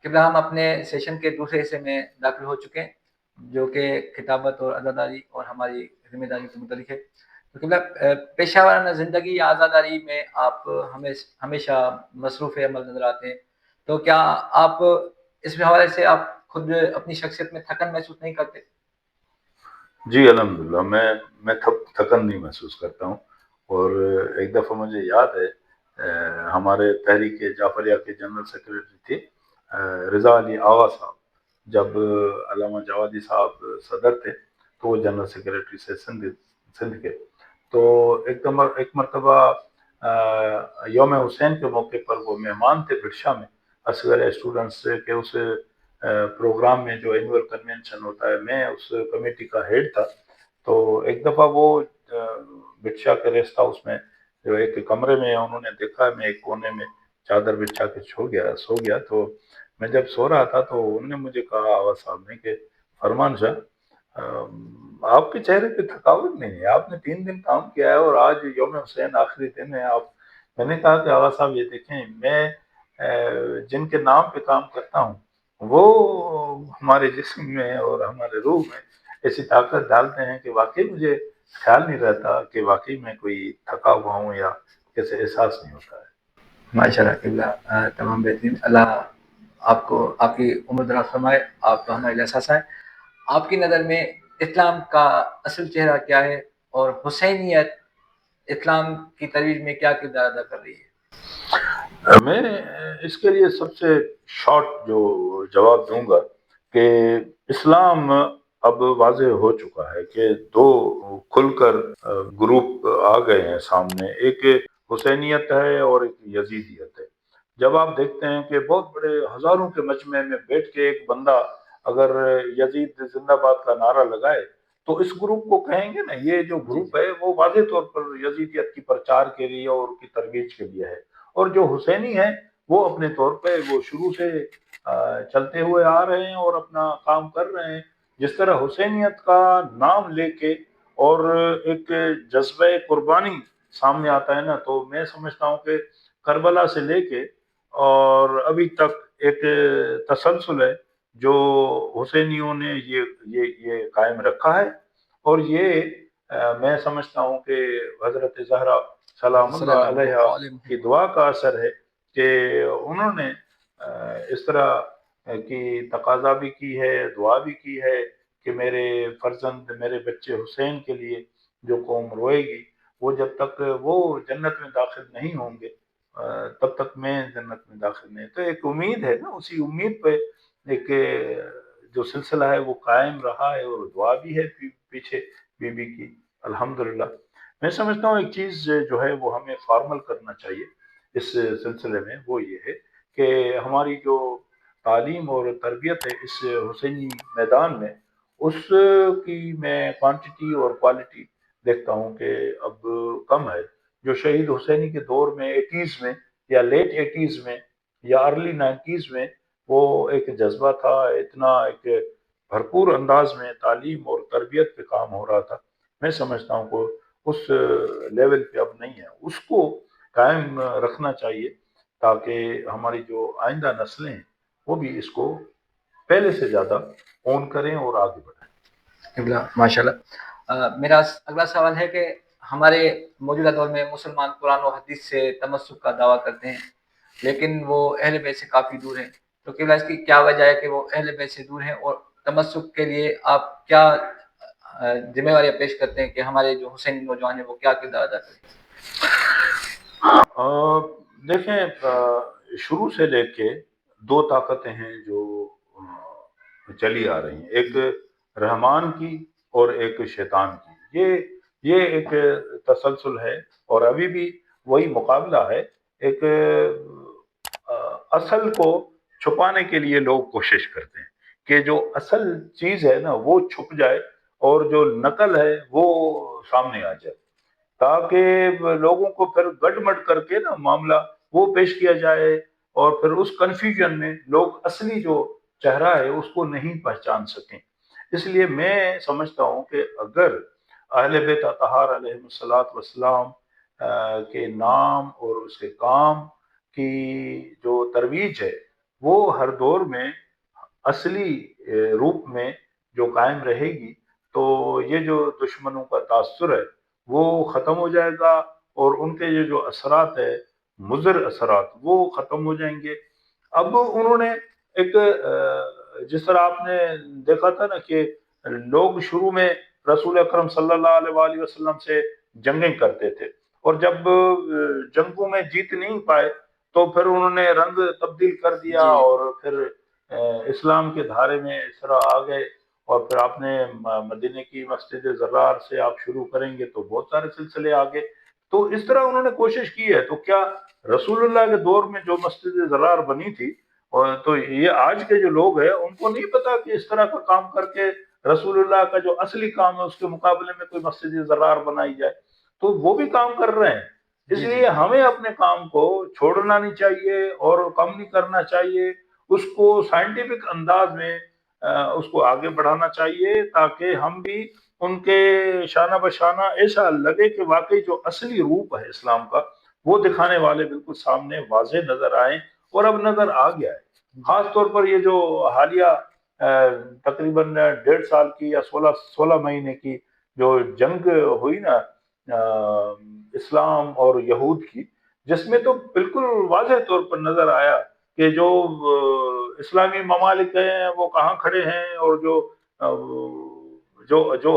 قبلہ ہم اپنے سیشن کے دوسرے حصے میں داخل ہو چکے ہیں، جو کہ کتابت اور عزاداری اور ہماری ذمہ داری سے متعلق ہے۔ تو قبلہ پیشہ ورانہ زندگی یا عزاداری میں آپ ہمیشہ مصروف عمل نظر آتے ہیں، تو کیا آپ اس حوالے سے آپ خود اپنی شخصیت میں تھکن محسوس نہیں کرتے؟ جی الحمدللہ، میں تھکن نہیں محسوس کرتا ہوں۔ اور ایک دفعہ مجھے یاد ہے، ہمارے تحریک جعفریہ کے جنرل سیکرٹری تھے رضا علی آغا صاحب، جب علامہ جوادی صاحب صدر تھے تو وہ جنرل سیکرٹری سے سندھ کے۔ تو ایک مرتبہ یوم حسین کے موقع پر وہ مہمان تھے بھٹشا میں، اصغر اسٹوڈنٹس کے اس پروگرام میں جو اینول کنونشن ہوتا ہے، میں اس کمیٹی کا ہیڈ تھا۔ تو ایک دفعہ وہ بھٹشا کے ریسٹ ہاؤس میں جو ایک کمرے میں انہوں نے دیکھا میں ایک کونے میں چادر بچھا کے سو گیا۔ تو میں جب سو رہا تھا تو انہوں نے مجھے کہا آغا صاحب نے کہ فرمان شاہ، آپ کے چہرے پہ تھکاوٹ نہیں ہے، آپ نے 3 دن کام کیا ہے اور آج یوم حسین آخری دن ہے۔ میں نے کہا کہ آغا صاحب یہ دیکھیں، میں جن کے نام پہ کام کرتا ہوں وہ ہمارے جسم میں اور ہمارے روح میں ایسی طاقت ڈالتے ہیں کہ واقعی مجھے خیال نہیں رہتا کہ واقعی میں کوئی تھکا ہوا ہوں یا کیسے احساس نہیں ہوتا ہے۔ ماشاء اللہ قبلہ تمام بہترین، اللہ آپ کو آپ کی عمر دراز فرمائے، آپ تو ہمارے احساس ہیں۔ آپ کی نظر میں اسلام کا اصل چہرہ کیا ہے، اور حسینیت اسلام کی ترویج میں کیا کردار ادا کر رہی ہے؟ میں اس کے لیے سب سے شارٹ جو جواب دوں گا کہ اسلام اب واضح ہو چکا ہے کہ دو کھل کر گروپ آ گئے ہیں سامنے، ایک حسینیت ہے اور ایک یزیدیت ہے۔ جب آپ دیکھتے ہیں کہ بہت بڑے ہزاروں کے مجمع میں بیٹھ کے ایک بندہ اگر یزید زندہ باد کا نعرہ لگائے تو اس گروپ کو کہیں گے نا، یہ جو جی گروپ ہے وہ واضح طور پر یزیدیت کی پرچار کے لیے اور کی ترویج کے لیے ہے، اور جو حسینی ہیں وہ اپنے طور پہ وہ شروع سے چلتے ہوئے آ رہے ہیں اور اپنا کام کر رہے ہیں۔ جس طرح حسینیت کا نام لے کے اور ایک جذبہ قربانی سامنے آتا ہے نا، تو میں سمجھتا ہوں کہ کربلا سے لے کے اور ابھی تک ایک تسلسل ہے جو حسینیوں نے یہ قائم رکھا ہے۔ اور یہ میں سمجھتا ہوں کہ حضرت زہرا سلام صلی اللہ اللہ علیہ علیہ کی وسلم۔ دعا کا اثر ہے کہ انہوں نے اس طرح کی تقاضا بھی کی ہے، دعا بھی کی ہے کہ میرے فرزند، میرے بچے حسین کے لیے جو قوم روئے گی، وہ جب تک وہ جنت میں داخل نہیں ہوں گے تب تک میں جنت میں داخل نہیں۔ تو ایک امید ہے نا، اسی امید پہ ایک جو سلسلہ ہے وہ قائم رہا ہے، اور دعا بھی ہے پیچھے بی بی کی الحمدللہ۔ میں سمجھتا ہوں ایک چیز جو ہے وہ ہمیں فارمل کرنا چاہیے اس سلسلے میں، وہ یہ ہے کہ ہماری جو تعلیم اور تربیت ہے اس حسینی میدان میں، اس کی میں کوانٹٹی اور کوالٹی دیکھتا ہوں کہ اب کم ہے۔ جو شہید حسینی کے دور میں 80s میں یا لیٹ 80s میں یا ارلی 90s میں وہ ایک جذبہ تھا، اتنا ایک بھرپور انداز میں تعلیم اور تربیت پہ کام ہو رہا تھا، میں سمجھتا ہوں کہ اس لیول پہ اب نہیں ہے۔ اس کو قائم رکھنا چاہیے تاکہ ہماری جو آئندہ نسلیں ہیں وہ بھی اس کو پہلے سے زیادہ اون کریں اور آگے بڑھیں۔ ماشاء اللہ۔ میرا اگلا سوال ہے کہ ہمارے موجودہ دور میں مسلمان قرآن و حدیث سے تمسک کا دعویٰ کرتے ہیں، لیکن وہ اہل بیت سے کافی دور ہیں، تو قبلہ اس کی کیا وجہ ہے کہ وہ اہل بیت سے دور ہیں، اور تمسک کے لیے آپ کیا ذمہ داریاں پیش کرتے ہیں کہ ہمارے جو حسینی نوجوان ہیں وہ کیا کردار ادا کریں؟ دیکھیں، شروع سے لے کے دو طاقتیں ہیں جو چلی آ رہی ہیں، ایک رحمان کی اور ایک شیطان کی۔ یہ ایک تسلسل ہے اور ابھی بھی وہی مقابلہ ہے۔ ایک اصل کو چھپانے کے لیے لوگ کوشش کرتے ہیں کہ جو اصل چیز ہے نا وہ چھپ جائے اور جو نقل ہے وہ سامنے آ جائے، تاکہ لوگوں کو پھر گڑ مڑ کر کے نا معاملہ وہ پیش کیا جائے، اور پھر اس کنفیوژن میں لوگ اصلی جو چہرہ ہے اس کو نہیں پہچان سکیں۔ اس لیے میں سمجھتا ہوں کہ اگر اہل بیت اطہار علیہ الصلوۃ والسلام کے نام اور اس کے کام کی جو ترویج ہے وہ ہر دور میں اصلی روپ میں جو قائم رہے گی، تو یہ جو دشمنوں کا تاثر ہے وہ ختم ہو جائے گا، اور ان کے یہ جو اثرات ہے، مضر اثرات، وہ ختم ہو جائیں گے۔ اب انہوں نے ایک جس طرح آپ نے دیکھا تھا نا کہ لوگ شروع میں رسول اکرم صلی اللہ علیہ وآلہ وسلم سے جنگیں کرتے تھے، اور جب جنگوں میں جیت نہیں پائے تو پھر انہوں نے رنگ تبدیل کر دیا، جی اور پھر اسلام کے دھارے میں اس طرح آ گئے۔ اور پھر آپ نے مدینے کی مسجد زرار سے آپ شروع کریں گے تو بہت سارے سلسلے آگے۔ تو اس طرح انہوں نے کوشش کی ہے۔ تو کیا رسول اللہ کے دور میں جو مسجد زرار بنی تھی، اور تو یہ آج کے جو لوگ ہیں ان کو نہیں پتا کہ اس طرح کا کام کر کے رسول اللہ کا جو اصلی کام ہے اس کے مقابلے میں کوئی مسجد زرار بنائی جائے، تو وہ بھی کام کر رہے ہیں۔ اس جی جی لیے ہمیں اپنے کام کو چھوڑنا نہیں چاہیے اور کم نہیں کرنا چاہیے، اس کو سائنٹیفک انداز میں اس کو آگے بڑھانا چاہیے، تاکہ ہم بھی ان کے شانہ بشانہ ایسا لگے کہ واقعی جو اصلی روپ ہے اسلام کا وہ دکھانے والے بالکل سامنے واضح نظر آئیں، اور اب نظر آ گیا ہے۔ خاص طور پر یہ جو حالیہ تقریباً 1.5 سال کی یا 16 مہینے کی جو جنگ ہوئی نا اسلام اور یہود کی، جس میں تو بالکل واضح طور پر نظر آیا کہ جو اسلامی ممالک ہیں وہ کہاں کھڑے ہیں، اور جو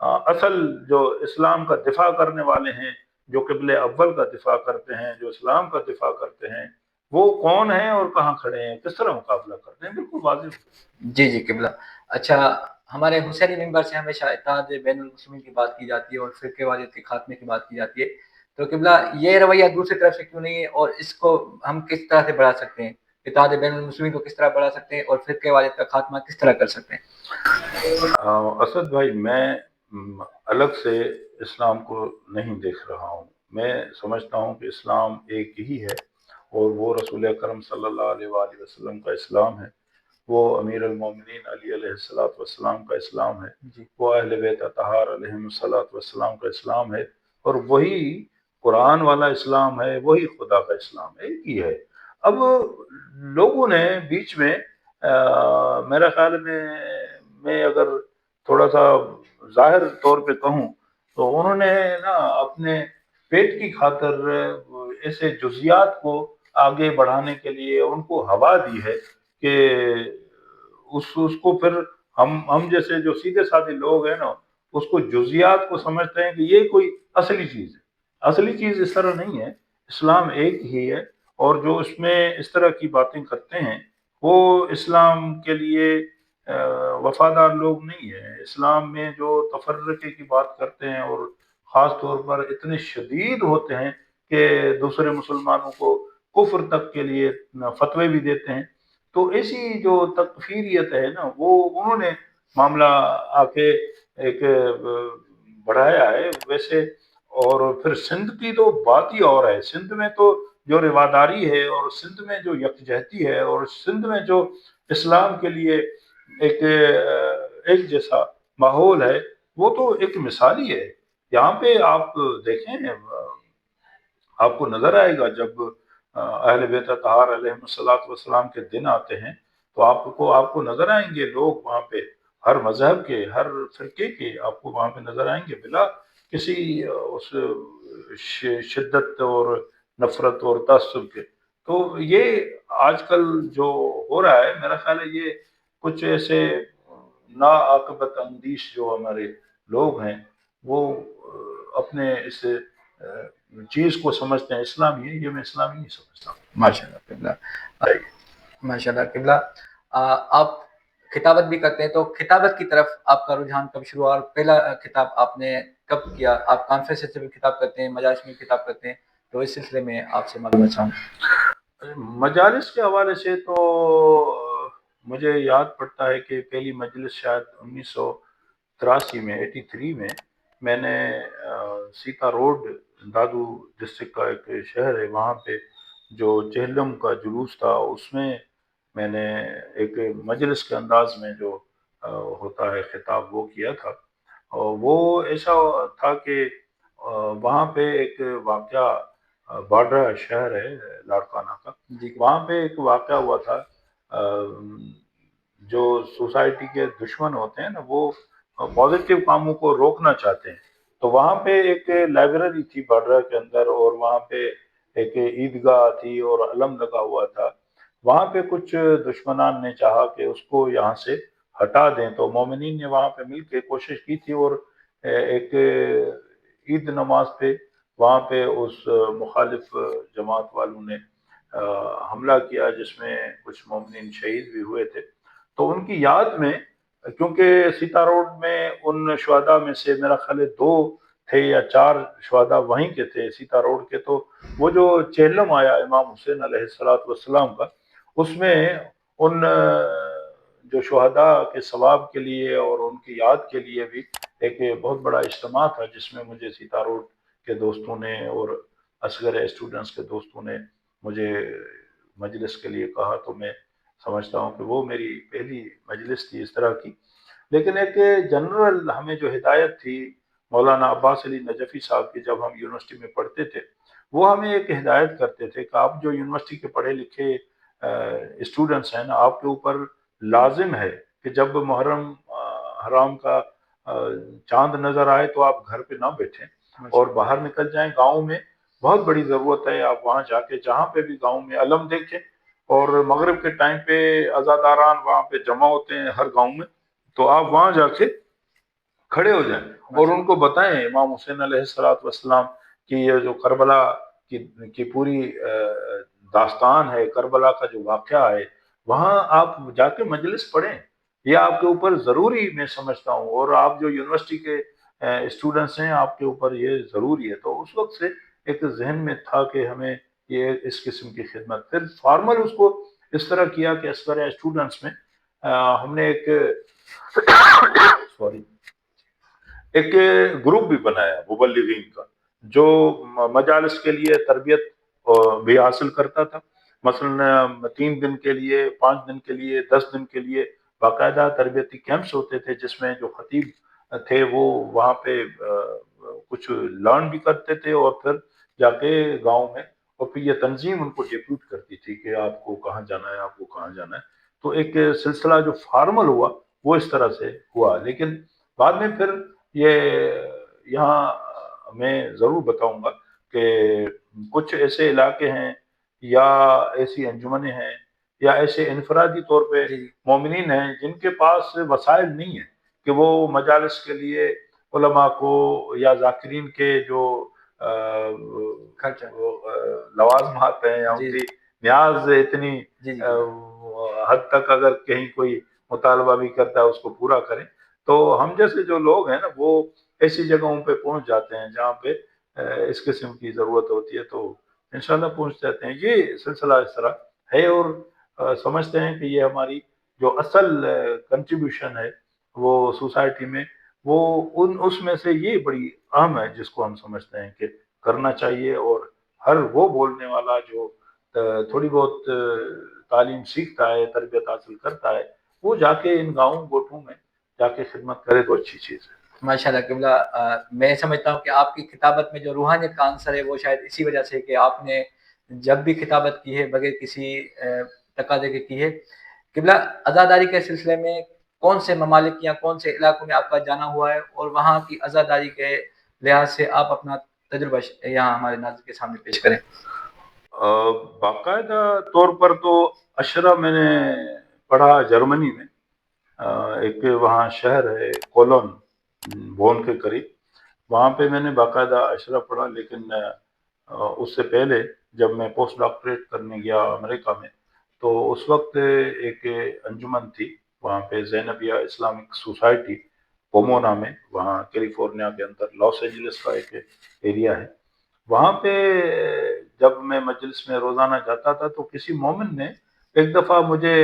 اصل جو اسلام کا دفاع کرنے والے ہیں، جو قبل اول کا دفاع کرتے ہیں، جو اسلام کا دفاع کرتے ہیں، وہ کون ہیں اور کہاں کھڑے ہیں، کس طرح مقابلہ کرتے ہیں، بالکل واضح۔ جی جی قبلہ۔ اچھا، ہمارے حسینی ممبر سے ہمیشہ اتحاد بین المسلمین کی بات کی جاتی ہے اور فرقے واریت کے خاتمے کی بات کی جاتی ہے، تو قبلہ یہ رویہ دوسری طرف سے کیوں نہیں ہے، اور اس کو ہم کس طرح سے بڑھا سکتے ہیں؟ اتحاد بین المسلمین کو کس طرح بڑھا سکتے ہیں اور فرقے واریت کا خاتمہ کس طرح کر سکتے ہیں؟ اسد بھائی، میں الگ سے اسلام کو نہیں دیکھ رہا ہوں۔ میں سمجھتا ہوں کہ اسلام ایک ہی ہے، اور وہ رسول اکرم صلی اللہ علیہ وآلہ وسلم کا اسلام ہے، وہ امیر المومنین علی علیہ السلام کا اسلام ہے، جی وہ اہل بیت اطہار علیہم السلام کا اسلام ہے، اور وہی قرآن والا اسلام ہے، وہی خدا کا اسلام ہے، ایک ہی ہے۔ اب لوگوں نے بیچ میں میرا خیال میں اگر تھوڑا سا ظاہر طور پہ کہوں تو انہوں نے نا اپنے پیٹ کی خاطر ایسے جزیات کو آگے بڑھانے کے لیے ان کو ہوا دی ہے کہ اس کو پھر ہم جیسے جو سیدھے سادے لوگ ہیں نا، اس کو جزیات کو سمجھتے ہیں کہ یہ کوئی اصلی چیز ہے۔ اصلی چیز اس طرح نہیں ہے، اسلام ایک ہی ہے، اور جو اس میں اس طرح کی باتیں کرتے ہیں وہ اسلام کے لیے وفادار لوگ نہیں ہیں۔ اسلام میں جو تفرقے کی بات کرتے ہیں، اور خاص طور پر اتنے شدید ہوتے ہیں کہ دوسرے مسلمانوں کو کفر تک کے لیے فتوے بھی دیتے ہیں، تو ایسی جو تکفیریت ہے نا، وہ انہوں نے معاملہ آ کے ایک بڑھایا ہے ویسے۔ اور پھر سندھ کی تو بات ہی اور ہے۔ سندھ میں تو جو رواداری ہے، اور سندھ میں جو یکجہتی ہے، اور سندھ میں جو اسلام کے لیے ایک جیسا ماحول ہے، وہ تو ایک مثالی ہے۔ یہاں پہ آپ دیکھیں، آپ کو نظر آئے گا جب اہل بیت اطہار علیہم السلام کے دن آتے ہیں، تو آپ کو نظر آئیں گے لوگ وہاں پہ، ہر مذہب کے، ہر فرقے کے آپ کو وہاں پہ نظر آئیں گے، بلا کسی اس شدت اور نفرت اور تعصب کے۔ تو یہ آج کل جو ہو رہا ہے، میرا خیال ہے یہ کچھ ایسے ناعاقبت اندیش جو ہمارے لوگ ہیں، وہ اپنے اس چیز کو سمجھتے ہیں اسلامی ہے، یہ میں اسلامی نہیں سمجھتا ہوں۔ ماشاء اللہ قبلہ، ماشاء اللہ قبلہ۔ آپ خطابت بھی کرتے ہیں، تو خطابت کی طرف آپ کا رجحان کب شروع ہوا، اور پہلا خطاب آپ نے کب کیا؟ آپ کانفرنس سے بھی خطاب کرتے ہیں، مجالس میں خطاب کرتے ہیں، تو اس سلسلے میں آپ سے معلومات چاہوں گا۔ مجالس کے حوالے سے تو مجھے یاد پڑتا ہے کہ پہلی مجلس شاید 1983 میں، 83 میں نے سیتا روڈ، دادو ڈسٹرکٹ کا ایک شہر ہے، وہاں پہ جو چہلم کا جلوس تھا، اس میں نے ایک مجلس کے انداز میں جو ہوتا ہے خطاب، وہ کیا تھا۔ اور وہ ایسا تھا کہ وہاں پہ ایک واقعہ، باڈرا شہر ہے لاڑکانہ کا، جی وہاں پہ ایک واقعہ ہوا تھا جو سوسائٹی کے دشمن ہوتے ہیں نا وہ پازیٹیو کاموں کو روکنا چاہتے ہیں. تو وہاں پہ ایک لائبریری تھی باڈرا کے اندر، اور وہاں پہ ایک عیدگاہ تھی اور علم لگا ہوا تھا. وہاں پہ کچھ دشمنان نے چاہا کہ اس کو یہاں سے ہٹا دیں، تو مومنین نے وہاں پہ مل کے کوشش کی تھی، اور ایک عید نماز پہ وہاں پہ اس مخالف جماعت والوں نے حملہ کیا، جس میں کچھ مومنین شہید بھی ہوئے تھے. تو ان کی یاد میں، کیونکہ سیتا روڈ میں ان شہداء میں سے میرا خیال ہے 2 تھے یا 4 شہداء وہیں کے تھے سیتا روڈ کے. تو وہ جو چیلم آیا امام حسین علیہ السلام کا، اس میں ان جو شہداء کے ثواب کے لیے اور ان کی یاد کے لیے بھی ایک بہت بڑا اجتماع تھا، جس میں مجھے سیتا روڈ کے دوستوں نے اور اصغر اسٹوڈنٹس کے دوستوں نے مجھے مجلس کے لیے کہا. تو میں سمجھتا ہوں کہ وہ میری پہلی مجلس تھی اس طرح کی. لیکن ایک جنرل ہمیں جو ہدایت تھی مولانا عباس علی نجفی صاحب کی، جب ہم یونیورسٹی میں پڑھتے تھے، وہ ہمیں ایک ہدایت کرتے تھے کہ آپ جو یونیورسٹی کے پڑھے لکھے اسٹوڈنٹس ہیں نا، آپ کے اوپر لازم ہے کہ جب محرم حرام کا چاند نظر آئے تو آپ گھر پہ نہ بیٹھیں اور باہر نکل جائیں. گاؤں میں بہت بڑی ضرورت ہے، آپ وہاں جا کے جہاں پہ بھی گاؤں میں علم دیکھیں، اور مغرب کے ٹائم پہ عزاداران وہاں پہ جمع ہوتے ہیں ہر گاؤں میں، تو آپ وہاں جا کے کھڑے ہو جائیں اور ان کو بتائیں امام حسین علیہ السلام کی یہ جو کربلا کی پوری داستان ہے، کربلا کا جو واقعہ ہے، وہاں آپ جا کے مجلس پڑھیں. یہ آپ کے اوپر ضروری میں سمجھتا ہوں، اور آپ جو یونیورسٹی کے اسٹوڈنٹس ہیں آپ کے اوپر یہ ضروری ہے. تو اس وقت سے ایک ذہن میں تھا کہ ہمیں یہ اس قسم کی خدمت. پھر فارمل اس کو اس طرح کیا کہ اصغر اسٹوڈنٹس میں ہم نے ایک گروپ بھی بنایا مبلغین کا، جو مجالس کے لیے تربیت بھی حاصل کرتا تھا. مثلا 3 دن کے لیے، 5 دن کے لیے، 10 دن کے لیے باقاعدہ تربیتی کیمپس ہوتے تھے، جس میں جو خطیب تھے وہ وہاں پہ کچھ لرن بھی کرتے تھے، اور پھر جا کے گاؤں میں، اور پھر یہ تنظیم ان کو ڈپیوٹ کرتی تھی کہ آپ کو کہاں جانا ہے، آپ کو کہاں جانا ہے. تو ایک سلسلہ جو فارمل ہوا وہ اس طرح سے ہوا. لیکن بعد میں پھر یہ یہاں میں ضرور بتاؤں گا کہ کچھ ایسے علاقے ہیں یا ایسی انجمنیں ہیں یا ایسے انفرادی طور پہ مومنین ہیں جن کے پاس وسائل نہیں ہیں کہ وہ مجالس کے لیے علماء کو یا ذاکرین کے جو لوازمات ہیں یا ان کی نیاز اتنی حد تک اگر کہیں کوئی مطالبہ بھی کرتا ہے اس کو پورا کریں. تو ہم جیسے جو لوگ ہیں نا وہ ایسی جگہوں پہ پہنچ جاتے ہیں جہاں پہ اس قسم کی ضرورت ہوتی ہے، تو انشاءاللہ پہنچ جاتے ہیں. یہ سلسلہ اس طرح ہے، اور سمجھتے ہیں کہ یہ ہماری جو اصل کنٹریبیوشن ہے وہ سوسائٹی میں، وہ اس میں سے یہ بڑی اہم ہے جس کو ہم سمجھتے ہیں کہ کرنا چاہیے. اور ہر وہ بولنے والا جو تھوڑی بہت تعلیم سیکھتا ہے، تربیت حاصل کرتا ہے، وہ جا کے ان گاؤں گوٹھوں میں جا کے خدمت کرے تو اچھی چیز ہے. ماشاء اللہ قبلہ، میں سمجھتا ہوں کہ آپ کی کتابت میں جو روحانیت کا عنصر ہے وہ شاید اسی وجہ سے کہ آپ نے جب بھی کتابت کی ہے بغیر کسی تقاضے کے کی ہے. قبلہ عزاداری کے سلسلے میں کون سے ممالک یا کون سے علاقوں میں آپ کا جانا ہوا ہے، اور وہاں کی عزاداری کے لحاظ سے آپ اپنا تجربہ یہاں ہمارے ناظرین کے سامنے پیش کریں. باقاعدہ طور پر تو اشرا میں نے پڑھا جرمنی میں. ایک وہاں شہر ہے کولون، بون کے قریب، وہاں پہ میں نے باقاعدہ اشرا پڑھا. لیکن اس سے پہلے جب میں پوسٹ ڈاکٹریٹ کرنے گیا امریکہ میں، تو اس وقت ایک انجمن تھی وہاں پہ، زینبیہ اسلامک سوسائٹی پومونا میں، وہاں کیلیفورنیا کے اندر لاس اینجلس کا ایک ایریا ہے. وہاں پہ جب میں مجلس میں روزانہ جاتا تھا تو کسی مومن نے ایک دفعہ مجھے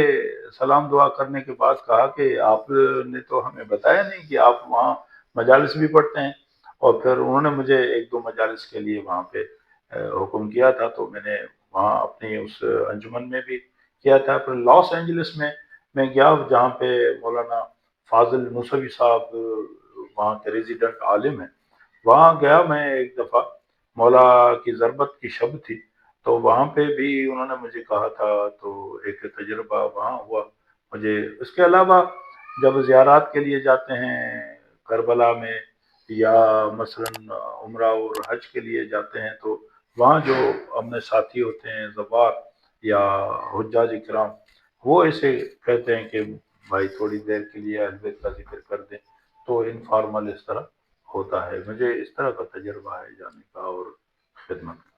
سلام دعا کرنے کے بعد کہا کہ آپ نے تو ہمیں بتایا نہیں کہ آپ وہاں مجالس بھی پڑھتے ہیں. اور پھر انہوں نے مجھے 1-2 مجالس کے لیے وہاں پہ حکم کیا تھا، تو میں نے وہاں اپنی اس انجمن میں بھی کیا تھا. پھر لاس اینجلس میں گیا جہاں پہ مولانا فاضل موسوی صاحب وہاں کے ریزیڈنٹ عالم ہیں. وہاں گیا میں ایک دفعہ، مولا کی ضربت کی شب تھی، تو وہاں پہ بھی انہوں نے مجھے کہا تھا، تو ایک تجربہ وہاں ہوا مجھے۔ اس کے علاوہ جب زیارات کے لیے جاتے ہیں کربلا میں، یا مثلا عمرہ اور حج کے لیے جاتے ہیں، تو وہاں جو اپنے ساتھی ہوتے ہیں زوار یا حجاج کرام، وہ ایسے کہتے ہیں کہ بھائی تھوڑی دیر کے لیے اہل بیت کا ذکر کر دیں، تو انفارمل اس طرح ہوتا ہے۔ مجھے اس طرح کا تجربہ ہے جانے کا اور خدمت کا۔